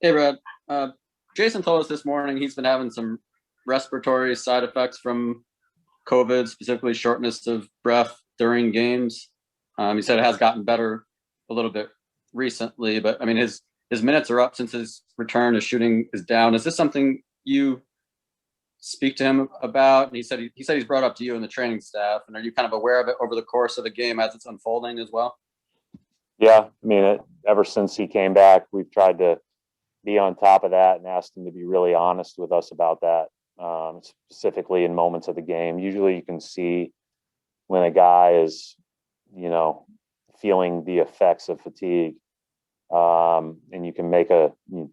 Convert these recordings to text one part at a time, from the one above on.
Hey, Brad. Jason told us this morning he's been having some respiratory side effects from COVID, specifically shortness of breath during games. He said it has gotten better a little bit recently, but I mean, his minutes are up since his return. His shooting is down. Is this something you speak to him about? And he said he's brought up to you and the training staff. And are you kind of aware of it over the course of the game as it's unfolding as well? Yeah, I mean, ever since he came back, we've tried to be on top of that and asked him to be really honest with us about that, specifically in moments of the game. Usually you can see when a guy is, feeling the effects of fatigue, and you can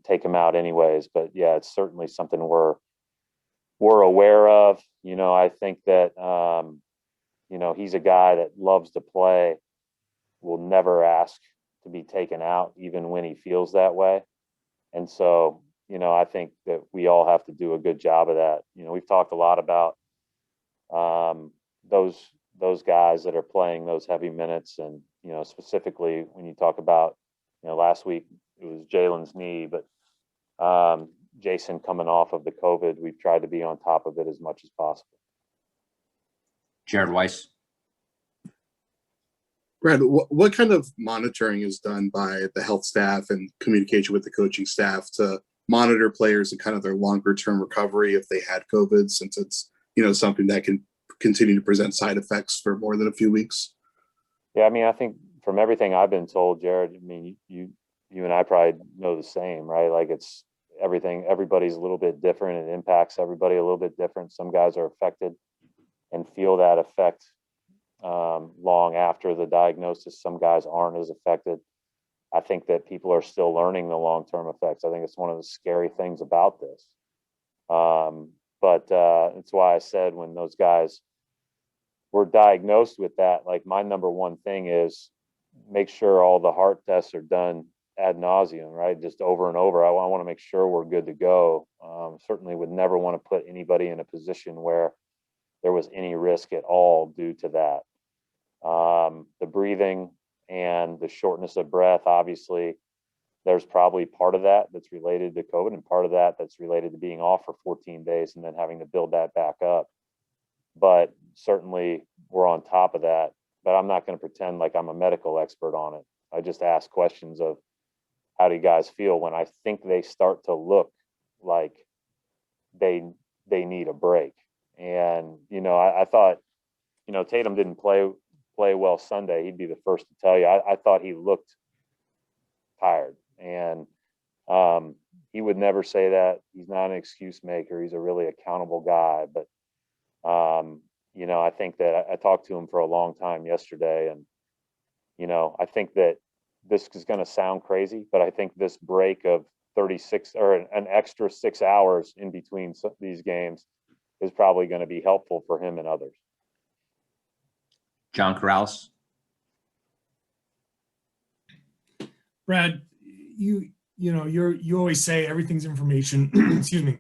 take him out anyways. But yeah, it's certainly something we're aware of. I think that, he's a guy that loves to play, will never ask to be taken out, even when he feels that way. And so, I think that we all have to do a good job of that. We've talked a lot about those guys that are playing those heavy minutes, and specifically when you talk about, last week it was Jalen's knee, but Jayson coming off of the COVID, we've tried to be on top of it as much as possible. Jared Weiss. Brad, what kind of monitoring is done by the health staff and communication with the coaching staff to monitor players and kind of their longer term recovery if they had COVID, since it's, something that can continue to present side effects for more than a few weeks? Yeah, I mean, I think from everything I've been told, Jared, I mean, you and I probably know the same, right? Like, it's everybody's a little bit different. It impacts everybody a little bit different. Some guys are affected and feel that effect long after the diagnosis. Some guys aren't as affected. I think that people are still learning the long-term effects. I think it's one of the scary things about this. But it's why I said when those guys were diagnosed with that, like, my number one thing is make sure all the heart tests are done ad nauseum, right? Just over and over. I want to make sure we're good to go. Certainly would never want to put anybody in a position where there was any risk at all due to that. The breathing and the shortness of breath, obviously, there's probably part of that that's related to COVID, and part of that that's related to being off for 14 days and then having to build that back up. But certainly we're on top of that. But I'm not going to pretend like I'm a medical expert on it. I just ask questions of, how do you guys feel when I think they start to look like they need a break? And, I thought, Tatum didn't play well Sunday. He'd be the first to tell you. I thought he looked tired, and he would never say that. He's not an excuse maker. He's a really accountable guy. But, I think that I talked to him for a long time yesterday, and, I think that this is going to sound crazy, but I think this break of 36 or an extra 6 hours in between these games is probably going to be helpful for him and others. John Corrales. Brad, you always say everything's information. Excuse me.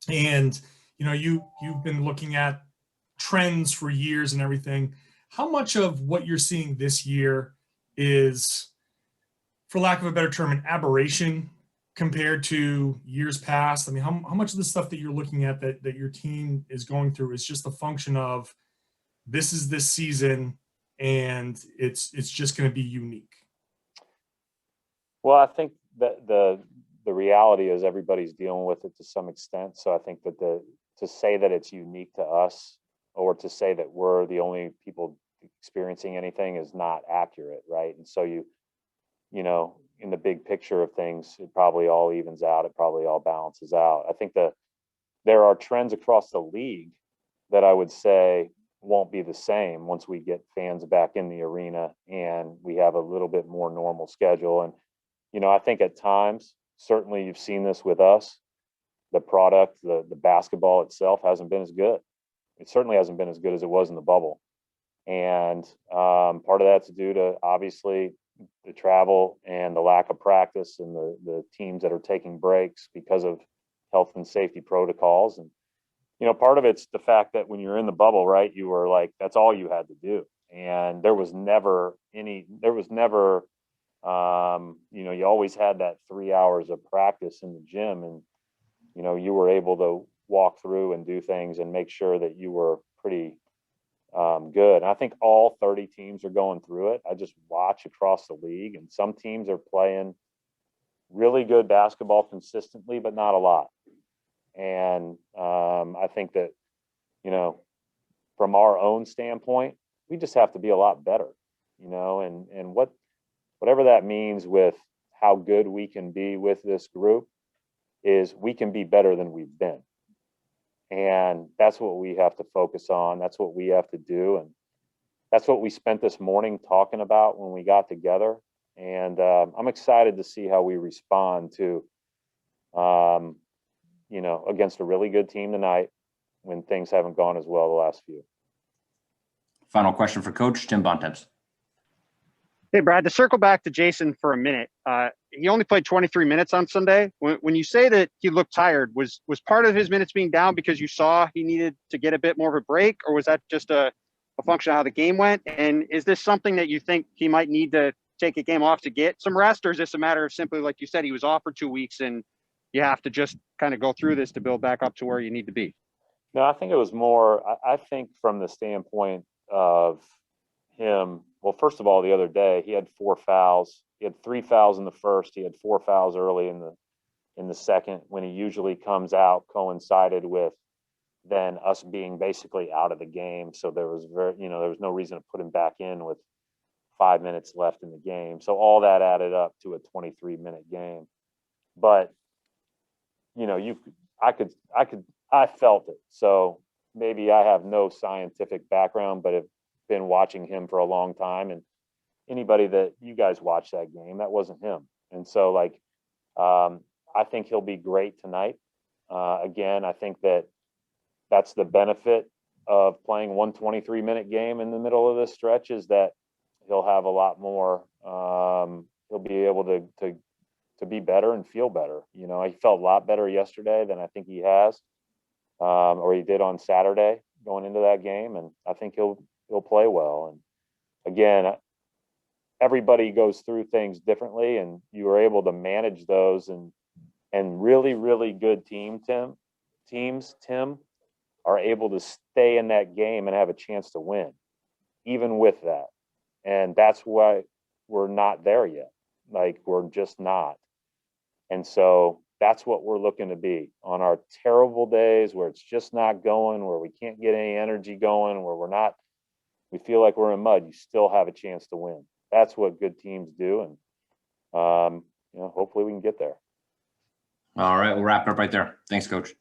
And you've been looking at trends for years and everything. How much of what you're seeing this year is, for lack of a better term, an aberration compared to years past? I mean, how much of the stuff that you're looking at that your team is going through is just a function of this is this season and it's just going to be unique? Well, I think that the reality is everybody's dealing with it to some extent. So I think that to say that it's unique to us, or to say that we're the only people experiencing anything, is not accurate, right? And so in the big picture of things, it probably all evens out. It probably all balances out. I think that there are trends across the league that I would say won't be the same once we get fans back in the arena and we have a little bit more normal schedule. And, I think at times, certainly you've seen this with us, the product, the basketball itself hasn't been as good. It certainly hasn't been as good as it was in the bubble. And part of that's due to, obviously, the travel and the lack of practice, and the teams that are taking breaks because of health and safety protocols. And, part of it's the fact that when you're in the bubble, right, you were like, that's all you had to do. And there was never You know, you always had that 3 hours of practice in the gym, and, you know, you were able to walk through and do things and make sure that you were pretty good. And I think all 30 teams are going through it. I just watch across the league, and some teams are playing really good basketball consistently, but not a lot. And I think that, you know, from our own standpoint, we just have to be a lot better, you know, and whatever that means with how good we can be with this group is we can be better than we've been. And that's what we have to focus on. That's what we have to do. And that's what we spent this morning talking about when we got together. And I'm excited to see how we respond to, you know, against a really good team tonight when things haven't gone as well the last few. Final question for Coach Tim Bontemps. Hey, Brad, to circle back to Jayson for a minute, he only played 23 minutes on Sunday. When you say that he looked tired, was part of his minutes being down because you saw he needed to get a bit more of a break, or was that just a function of how the game went? And is this something that you think he might need to take a game off to get some rest, or is this a matter of simply, like you said, he was off for 2 weeks and you have to just kind of go through this to build back up to where you need to be? No, I think it was more, I think from the standpoint of him, well, first of all, the other day he had 4 fouls. He had 3 fouls in the first. He had 4 fouls early in the second, when he usually comes out, coincided with then us being basically out of the game. So there was there was no reason to put him back in with 5 minutes left in the game. So all that added up to a 23-minute game. But, you know, I felt it. So maybe I have no scientific background, but have been watching him for a long time. And anybody that you guys watched that game, that wasn't him. And so, like, I think he'll be great tonight. Again, I think that's the benefit of playing 123-minute game in the middle of this stretch, is that he'll have a lot more. He'll be able to be better and feel better. You know, he felt a lot better yesterday than I think he has, or he did on Saturday going into that game. And I think he'll play well. And again, everybody goes through things differently, and you were able to manage those, and really, really good teams, Tim, are able to stay in that game and have a chance to win, even with that. And that's why we're not there yet. Like, we're just not. And so that's what we're looking to be on our terrible days where it's just not going, where we can't get any energy going, where we feel like we're in mud. You still have a chance to win. That's what good teams do. And, you know, hopefully we can get there. All right, we'll wrap it up right there. Thanks, Coach.